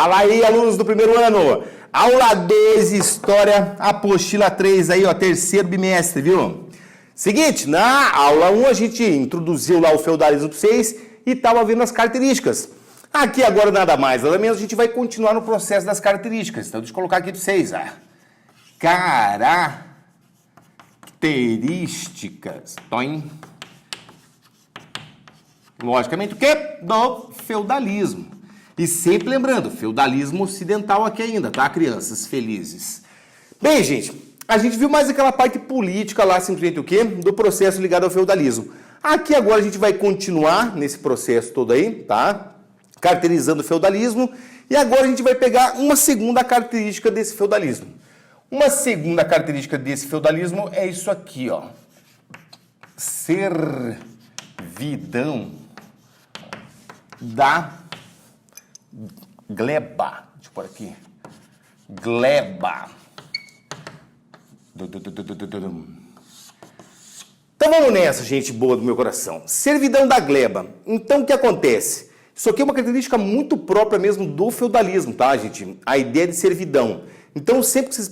Fala aí, alunos do primeiro ano. Aula 2, História, apostila 3 aí, ó, terceiro bimestre, viu? Seguinte, na aula 1 a gente introduziu lá o feudalismo para vocês e estava vendo as características. Aqui agora nada mais, nada menos, a gente vai continuar no processo das características. Então deixa eu colocar aqui para vocês, ó. Características. Toim. Logicamente o quê? Do feudalismo. E sempre lembrando, feudalismo ocidental aqui ainda, tá, crianças felizes? Bem, gente, a gente viu mais aquela parte política lá, simplesmente o quê? Do processo ligado ao feudalismo. Aqui agora a gente vai continuar nesse processo todo aí, tá? Caracterizando o feudalismo. E agora a gente vai pegar uma segunda característica desse feudalismo. Uma segunda característica desse feudalismo é isso aqui, ó. Servidão da gleba. Deixa eu pôr aqui. Gleba. Então vamos nessa, gente boa do meu coração. Servidão da gleba. Então o que acontece? Isso aqui é uma característica muito própria mesmo do feudalismo, tá, gente? A ideia de servidão. Então sempre que vocês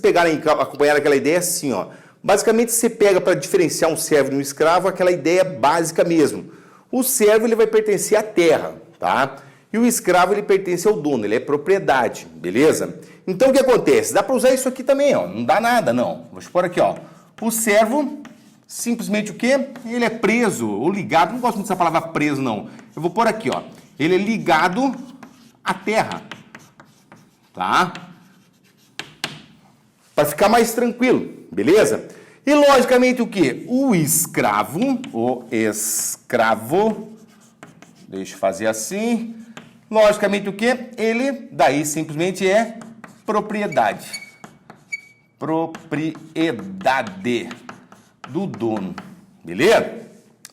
acompanhar aquela ideia assim, ó. Basicamente você pega para diferenciar um servo de um escravo aquela ideia básica mesmo. O servo ele vai pertencer à terra, tá? E o escravo ele pertence ao dono, ele é propriedade, beleza? Então o que acontece? Dá para usar isso aqui também, ó. Não dá nada, não. Vou expor aqui, ó. O servo, simplesmente o quê? Ele é preso ou ligado. Não gosto muito dessa palavra preso, não. Eu vou pôr aqui, ó. Ele é ligado à terra, tá? Para ficar mais tranquilo, beleza? E logicamente o quê? O escravo, deixa eu fazer assim. Logicamente o quê? Ele, daí simplesmente é propriedade. Propriedade do dono, beleza?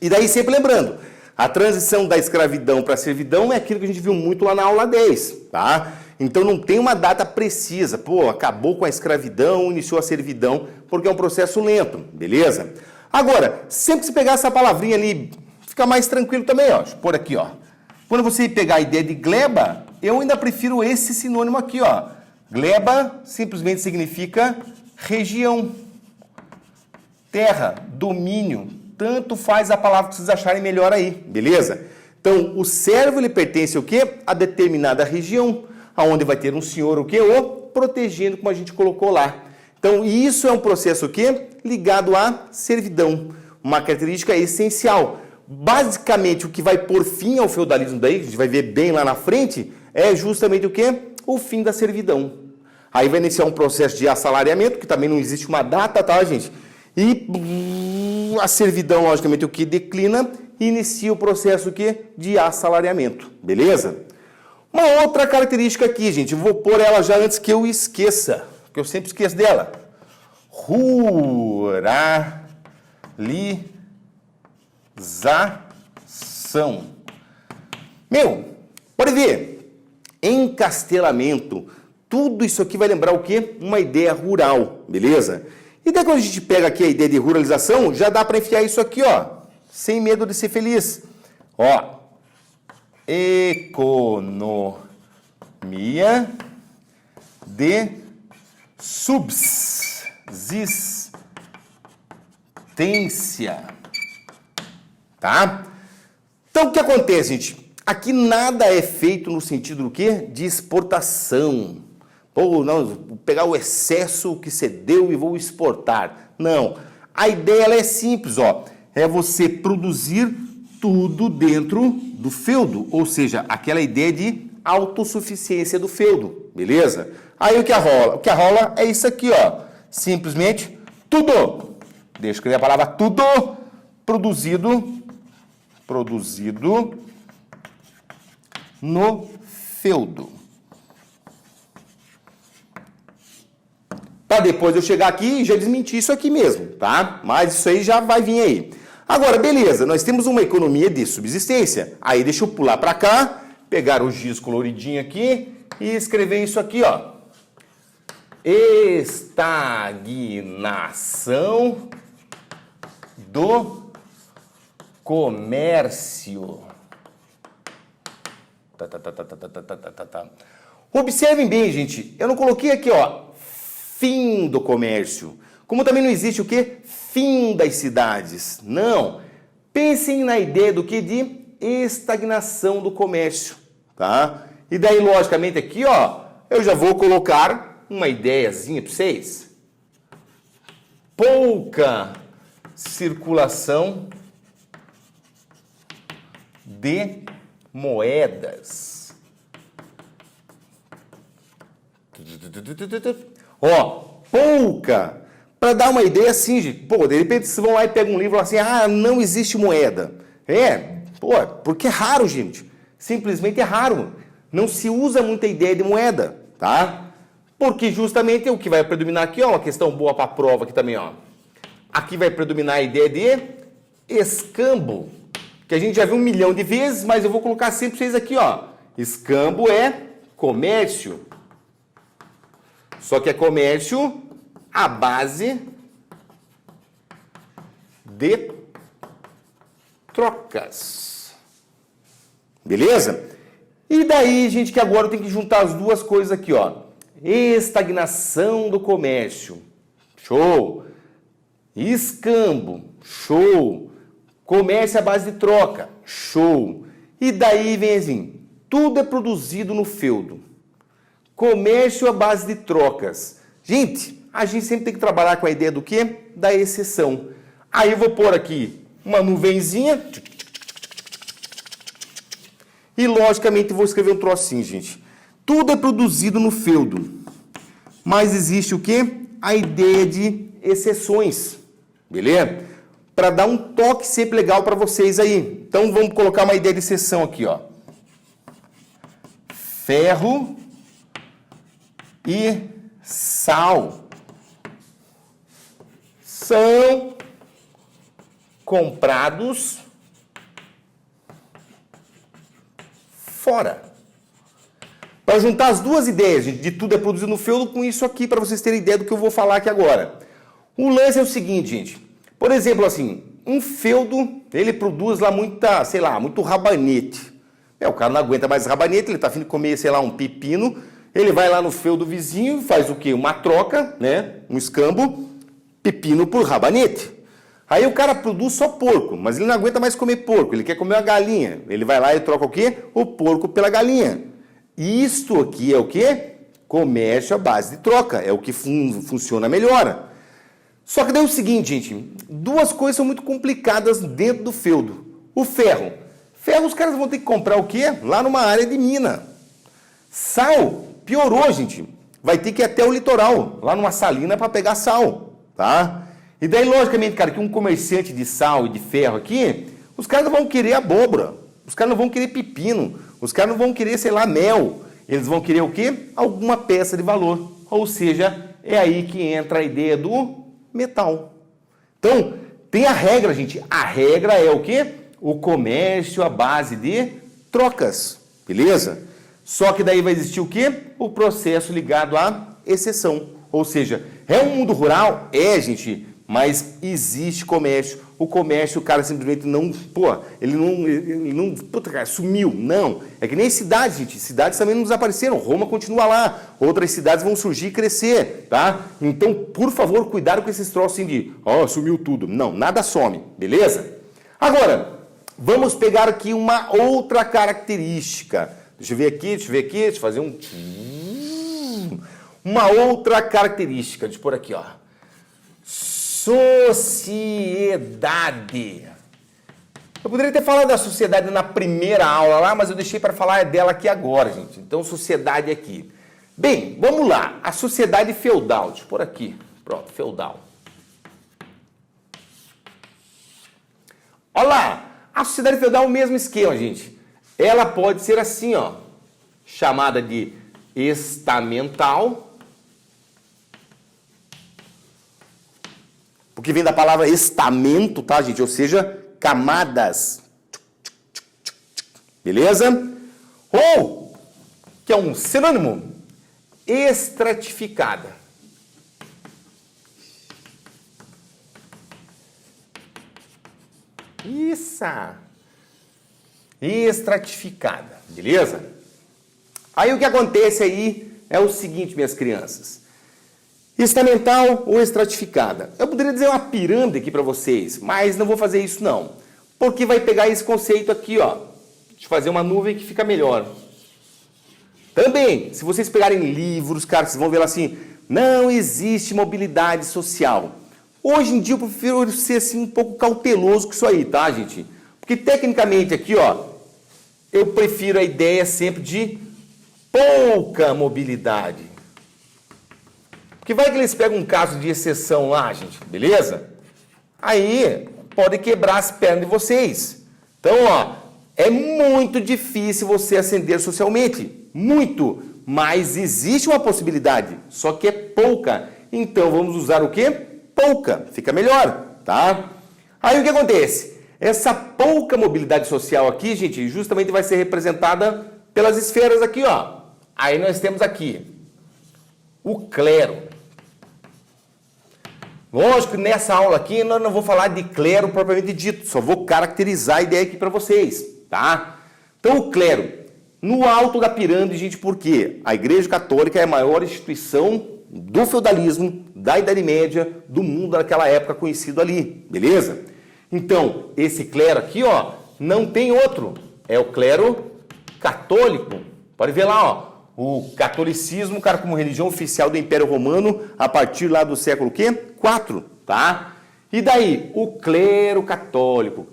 E daí sempre lembrando, a transição da escravidão para a servidão é aquilo que a gente viu muito lá na aula 10, tá? Então não tem uma data precisa, pô, acabou com a escravidão, iniciou a servidão, porque é um processo lento, beleza? Agora, sempre que você pegar essa palavrinha ali, fica mais tranquilo também, ó. Deixa eu pôr aqui, ó. Quando você pegar a ideia de gleba, eu ainda prefiro esse sinônimo aqui, ó. Gleba simplesmente significa região, terra, domínio. Tanto faz a palavra que vocês acharem melhor aí, beleza? Então, o servo ele pertence ao quê? A determinada região, aonde vai ter um senhor o quê? O protegendo, como a gente colocou lá. Então, isso é um processo o quê? Ligado à servidão, uma característica essencial. Basicamente, o que vai pôr fim ao feudalismo daí, a gente vai ver bem lá na frente, é justamente o quê? O fim da servidão. Aí vai iniciar um processo de assalariamento, que também não existe uma data, tá, gente? E a servidão, logicamente, o que declina e inicia o processo o quê? De assalariamento, beleza? Uma outra característica aqui, gente, eu vou pôr ela já antes que eu esqueça, porque eu sempre esqueço dela. Ruralização. Meu, pode ver, encastelamento, tudo isso aqui vai lembrar o quê? Uma ideia rural, beleza? E daí quando a gente pega aqui a ideia de ruralização, já dá para enfiar isso aqui, ó, sem medo de ser feliz. Ó, economia de subsistência, tá? Então o que acontece, gente? Aqui nada é feito no sentido do quê? De exportação. Pô, não, vou pegar o excesso que você deu e vou exportar. Não. A ideia ela é simples, ó. É você produzir tudo dentro do feudo, ou seja, aquela ideia de autossuficiência do feudo, beleza? Aí o que rola? O que rola é isso aqui, ó. Simplesmente tudo. Deixa eu escrever a palavra tudo produzido no feudo. Para depois eu chegar aqui e já desmentir isso aqui mesmo, tá? Mas isso aí já vai vir aí. Agora, beleza, nós temos uma economia de subsistência. Aí deixa eu pular para cá, pegar o giz coloridinho aqui e escrever isso aqui, ó. Estagnação do comércio. Observem bem, gente, eu não coloquei aqui, ó, fim do comércio. Como também não existe o quê? Fim das cidades. Não. Pensem na ideia do que? De estagnação do comércio, tá? E daí, logicamente, aqui, ó, eu já vou colocar uma ideiazinha para vocês. Pouca circulação de moedas. Ó, pouca. Para dar uma ideia assim, gente, pô, de repente vocês vão lá e pegam um livro assim, ah, não existe moeda. Pô, porque é raro, gente. Simplesmente é raro. Não se usa muita ideia de moeda, tá? Porque justamente o que vai predominar aqui, ó, uma questão boa para a prova aqui também, ó. Aqui vai predominar a ideia de escambo, que a gente já viu 1 milhão de vezes, mas eu vou colocar sempre vocês aqui, ó. Escambo é comércio. Só que é comércio à base de trocas. Beleza? E daí, gente, que agora eu tenho que juntar as duas coisas aqui, ó. Estagnação do comércio. Show. Escambo. Show. Comércio à base de troca. Show. E daí vem assim, tudo é produzido no feudo. Comércio à base de trocas. Gente, a gente sempre tem que trabalhar com a ideia do quê? Da exceção. Aí eu vou pôr aqui uma nuvenzinha. E, logicamente, vou escrever um trocinho, gente. Tudo é produzido no feudo. Mas existe o quê? A ideia de exceções. Beleza? Para dar um toque sempre legal para vocês aí. Então, vamos colocar uma ideia de exceção aqui, ó. Ferro e sal são comprados fora. Para juntar as duas ideias, gente, de tudo é produzido no feudo com isso aqui, para vocês terem ideia do que eu vou falar aqui agora. O lance é o seguinte, gente. Por exemplo, assim, um feudo, ele produz lá muita, sei lá, muito rabanete. O cara não aguenta mais rabanete, ele tá afim de comer, sei lá, um pepino. Ele vai lá no feudo vizinho, faz o quê? Uma troca, né? Um escambo, pepino por rabanete. Aí o cara produz só porco, mas ele não aguenta mais comer porco, ele quer comer uma galinha. Ele vai lá e troca o quê? O porco pela galinha. Isto aqui é o quê? Comércio à base de troca, é o que funciona melhor. Só que daí é o seguinte, gente, duas coisas são muito complicadas dentro do feudo. O ferro. Ferro os caras vão ter que comprar o quê? Lá numa área de mina. Sal, piorou, gente. Vai ter que ir até o litoral, lá numa salina para pegar sal, tá? E daí, logicamente, cara, que um comerciante de sal e de ferro aqui, os caras não vão querer abóbora, os caras não vão querer pepino, os caras não vão querer, sei lá, mel. Eles vão querer o quê? Alguma peça de valor. Ou seja, é aí que entra a ideia do metal. Então, tem a regra, gente. A regra é o quê? O comércio à base de trocas. Beleza? Só que daí vai existir o quê? O processo ligado à exceção. Ou seja, é um mundo rural? É, gente, mas existe comércio. O comércio, o cara simplesmente não, ele não, cara, sumiu. Não. É que nem cidades, gente. Cidades também não desapareceram. Roma continua lá. Outras cidades vão surgir e crescer, tá? Então, por favor, cuidado com esses troços assim de, sumiu tudo. Não, nada some, beleza? Agora, vamos pegar aqui uma outra característica. Deixa eu ver aqui, deixa eu fazer uma outra característica. Deixa eu pôr aqui, ó. Sociedade. Eu poderia ter falado da sociedade na primeira aula lá, mas eu deixei para falar dela aqui agora, gente. Então, sociedade aqui. Bem, vamos lá. A sociedade feudal. Deixa eu pôr aqui. Pronto, feudal. Olha lá. A sociedade feudal é o mesmo esquema, gente. Ela pode ser assim, ó. Chamada de estamental. Porque vem da palavra estamento, tá, gente? Ou seja, camadas. Beleza? Ou, que é um sinônimo, estratificada. Isso. Estratificada. Beleza? Aí o que acontece aí é o seguinte, minhas crianças. Estamental ou estratificada? Eu poderia dizer uma pirâmide aqui para vocês, mas não vou fazer isso não. Porque vai pegar esse conceito aqui, ó, de fazer uma nuvem que fica melhor. Também, se vocês pegarem livros, cara, vocês vão ver lá assim, não existe mobilidade social. Hoje em dia eu prefiro ser assim um pouco cauteloso com isso aí, tá, gente? Porque tecnicamente aqui, ó, eu prefiro a ideia sempre de pouca mobilidade. Porque vai que eles pegam um caso de exceção lá, gente, beleza? Aí pode quebrar as pernas de vocês. Então, ó, é muito difícil você ascender socialmente. Muito. Mas existe uma possibilidade, só que é pouca. Então vamos usar o quê? Pouca. Fica melhor, tá? Aí o que acontece? Essa pouca mobilidade social aqui, gente, justamente vai ser representada pelas esferas aqui, ó. Aí nós temos aqui o clero. Lógico que nessa aula aqui nós não vou falar de clero propriamente dito, só vou caracterizar a ideia aqui para vocês, tá? Então o clero, no alto da pirâmide, gente, por quê? A Igreja Católica é a maior instituição do feudalismo, da Idade Média, do mundo daquela época conhecido ali, beleza? Então, esse clero aqui, ó, não tem outro, é o clero católico. Pode ver lá, ó. O catolicismo, cara, como religião oficial do Império Romano, a partir lá do século quê? 4, tá? E daí? O clero católico,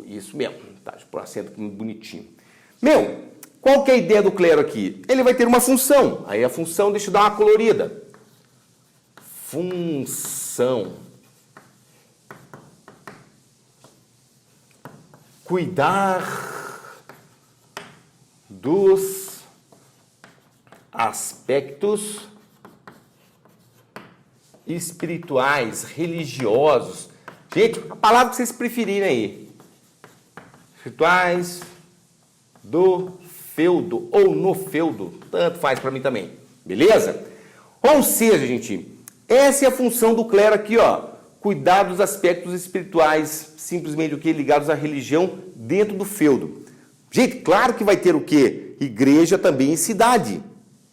isso mesmo, tá? Deixa eu pôr um acento aqui bonitinho. Meu, qual que é a ideia do clero aqui? Ele vai ter uma função, aí a função, deixa eu dar uma colorida. Função. Cuidar dos aspectos espirituais, religiosos. Gente, a palavra que vocês preferirem aí. Espirituais do feudo ou no feudo, tanto faz para mim também. Beleza? Ou seja, gente, essa é a função do clero aqui, ó. Cuidar dos aspectos espirituais, simplesmente o que? Ligados à religião dentro do feudo. Gente, claro que vai ter o quê? Igreja também em cidade.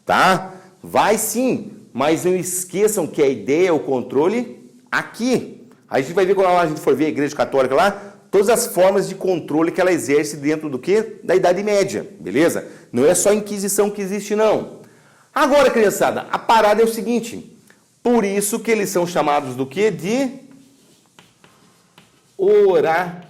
Tá? Vai sim, mas não esqueçam que a ideia é o controle aqui. Aí a gente vai ver quando a gente for ver a Igreja Católica lá, todas as formas de controle que ela exerce dentro do quê? Da Idade Média, beleza? Não é só a Inquisição que existe, não. Agora, criançada, a parada é o seguinte, por isso que eles são chamados do quê? De oratores.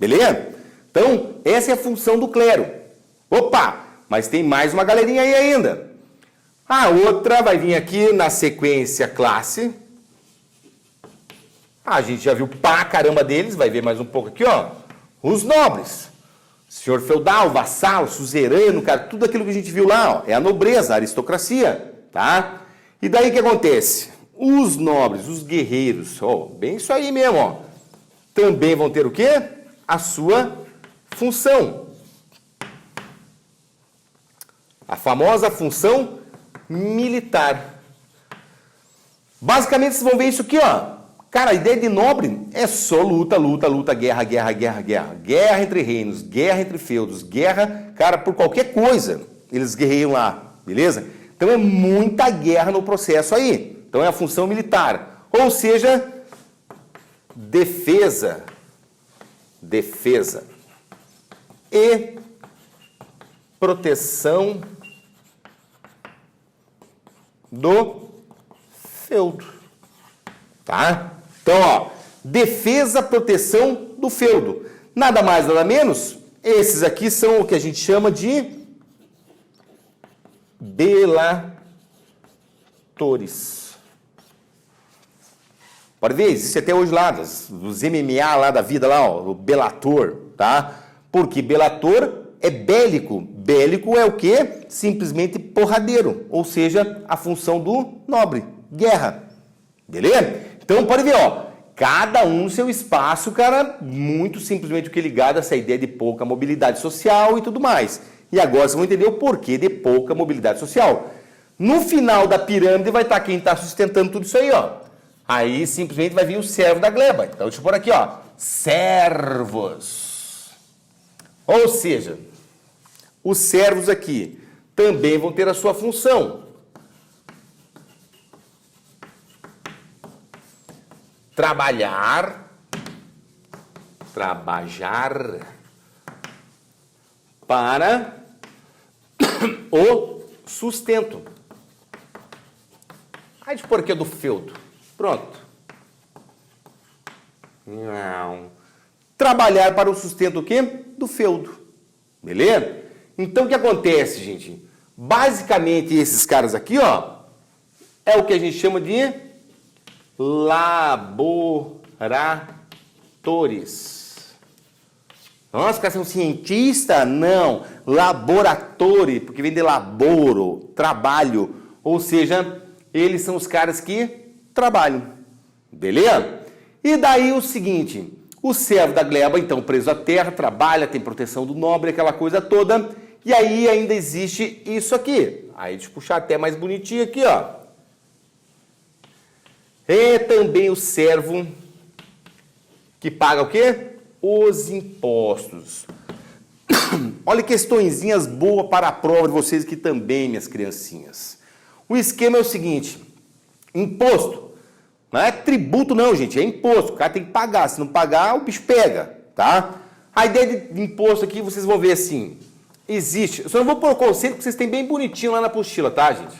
Beleza? Então, essa é a função do clero. Opa, mas tem mais uma galerinha aí ainda. A outra vai vir aqui na sequência classe. A gente já viu pra caramba deles, vai ver mais um pouco aqui, ó. Os nobres. Senhor feudal, vassalo, suzerano, cara, tudo aquilo que a gente viu lá, ó, é a nobreza, a aristocracia, tá? E daí o que acontece? Os nobres, os guerreiros, ó, bem isso aí mesmo, ó. Também vão ter o quê? A sua função. A famosa função militar. Basicamente, vocês vão ver isso aqui, ó. Cara, a ideia de nobre é só luta, guerra. Guerra entre reinos, guerra entre feudos, guerra, cara, por qualquer coisa. Eles guerreiam lá, beleza? Então é muita guerra no processo aí. Então é a função militar. Ou seja, defesa. E proteção do feudo, tá? Então, ó, defesa, proteção do feudo. Nada mais, nada menos, esses aqui são o que a gente chama de belatores. Pode ver, existe até hoje lá, dos MMA lá da vida lá, ó, o belator, tá? Porque belator é bélico. Bélico é o quê? Simplesmente porradeiro, ou seja, a função do nobre, guerra. Beleza? Então pode ver, ó, cada um no seu espaço, cara, muito simplesmente o que é ligado a essa ideia de pouca mobilidade social e tudo mais. E agora vocês vão entender o porquê de pouca mobilidade social. No final da pirâmide vai estar quem está sustentando tudo isso aí, ó. Aí simplesmente vai vir o servo da gleba. Então deixa eu pôr aqui, ó, servos. Ou seja, os servos aqui também vão ter a sua função. Trabalhar para o sustento. Aí de por que do feudo? Pronto. Não. Trabalhar para o sustento o quê? Do feudo. Beleza? Então o que acontece, gente? Basicamente esses caras aqui, ó, é o que a gente chama de laboratores. Nossa, os caras são cientistas? Não. Laboratori, porque vem de laboro, trabalho. Ou seja, eles são os caras que trabalham. Beleza? E daí o seguinte, o servo da gleba, então, preso à terra, trabalha, tem proteção do nobre, aquela coisa toda. E aí ainda existe isso aqui. Aí deixa eu puxar até mais bonitinho aqui, ó. É também o servo que paga o quê? Os impostos. Olha questõezinhas boas para a prova de vocês aqui também, minhas criancinhas. O esquema é o seguinte, imposto, não é tributo não, gente, é imposto, o cara tem que pagar, se não pagar, o bicho pega, tá? A ideia de imposto aqui, vocês vão ver assim, existe, eu só não vou pôr o conceito que vocês têm bem bonitinho lá na apostila, tá, gente?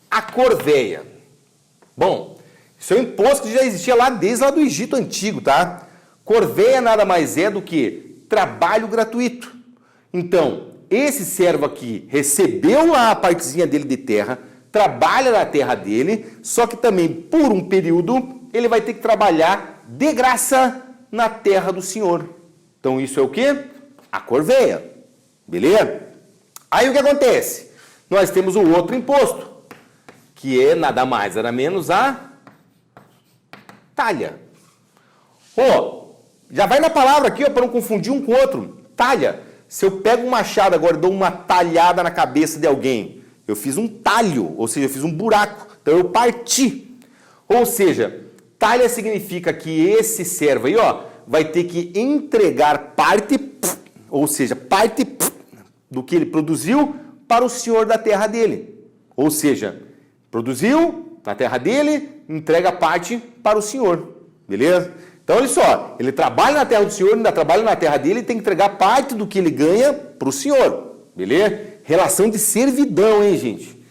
A corveia. Bom, isso é um imposto que já existia lá desde lá do Egito Antigo, tá? Corveia nada mais é do que trabalho gratuito. Então, esse servo aqui recebeu lá a partezinha dele de terra, trabalha na terra dele, só que também, por um período, ele vai ter que trabalhar de graça na terra do senhor. Então, isso é o quê? A corveia. Beleza? Aí o que acontece? Nós temos o outro imposto, que é nada mais, nada menos a talha. Já vai na palavra aqui, para não confundir um com o outro. Talha. Se eu pego um machado agora e dou uma talhada na cabeça de alguém, eu fiz um talho, ou seja, eu fiz um buraco. Então eu parti. Ou seja, talha significa que esse servo aí, ó, vai ter que entregar parte, ou seja, parte do que ele produziu para o senhor da terra dele. Ou seja, produziu na terra dele, entrega parte para o senhor. Beleza? Então, olha só, ele trabalha na terra do senhor, ainda trabalha na terra dele e tem que entregar parte do que ele ganha para o senhor. Beleza? Relação de servidão, hein, gente?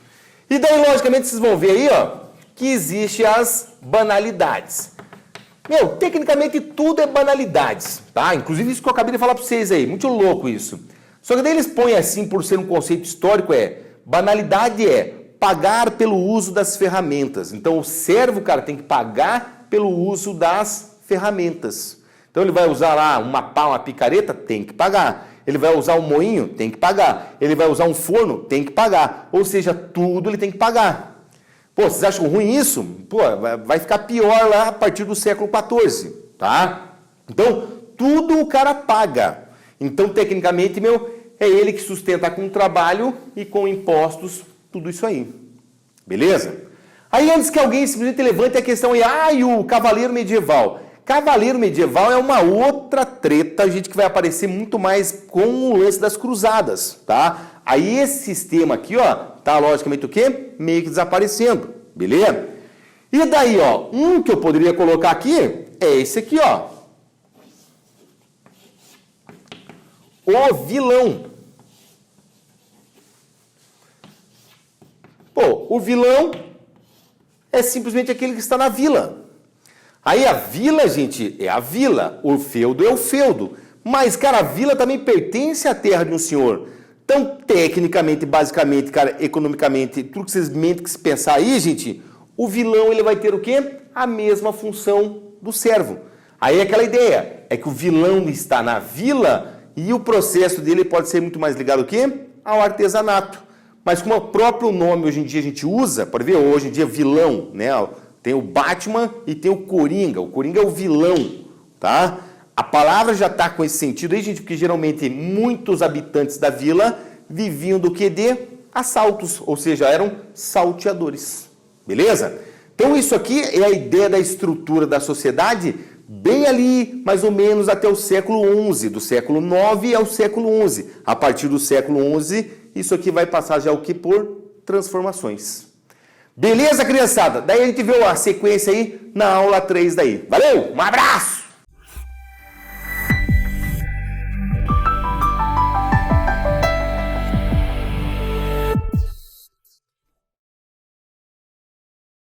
E daí, logicamente, vocês vão ver aí, ó, que existem as banalidades. Meu, tecnicamente tudo é banalidades, tá? Inclusive isso que eu acabei de falar para vocês aí, muito louco isso. Só que daí eles põem assim, por ser um conceito histórico, banalidade é pagar pelo uso das ferramentas. Então, o servo, cara, tem que pagar pelo uso das ferramentas. Então ele vai usar lá uma pá, uma picareta, tem que pagar. Ele vai usar um moinho, tem que pagar. Ele vai usar um forno, tem que pagar. Ou seja, tudo ele tem que pagar. Pô, vocês acham ruim isso? Pô, vai ficar pior lá a partir do século XIV, tá? Então, tudo o cara paga. Então, tecnicamente, é ele que sustenta com trabalho e com impostos, tudo isso aí. Beleza? Aí antes que alguém simplesmente levante a questão aí, e o cavaleiro medieval? Cavaleiro medieval é uma outra treta, gente, que vai aparecer muito mais com o lance das cruzadas, tá? Aí esse sistema aqui, ó, tá logicamente o quê? Meio que desaparecendo, beleza? E daí, ó, um que eu poderia colocar aqui é esse aqui, ó. O vilão. Pô, o vilão é simplesmente aquele que está na vila. Aí a vila, gente, é a vila. O feudo é o feudo. Mas, cara, a vila também pertence à terra de um senhor. Então, tecnicamente, basicamente, cara, economicamente, tudo que vocês mentem que se pensar aí, gente, o vilão ele vai ter o quê? A mesma função do servo. Aí é aquela ideia, é que o vilão está na vila e o processo dele pode ser muito mais ligado ao quê? Ao artesanato. Mas como o próprio nome hoje em dia a gente usa, pode ver, hoje em dia vilão, né? Tem o Batman e tem o Coringa. O Coringa é o vilão, tá? A palavra já está com esse sentido aí, gente, porque geralmente muitos habitantes da vila viviam do que? De assaltos, ou seja, eram salteadores. Beleza? Então isso aqui é a ideia da estrutura da sociedade bem ali, mais ou menos, até o século XI, do século IX ao século XI. A partir do século XI, isso aqui vai passar já o que? Por transformações. Beleza, criançada? Daí a gente vê a sequência aí na aula 3 daí. Valeu, um abraço!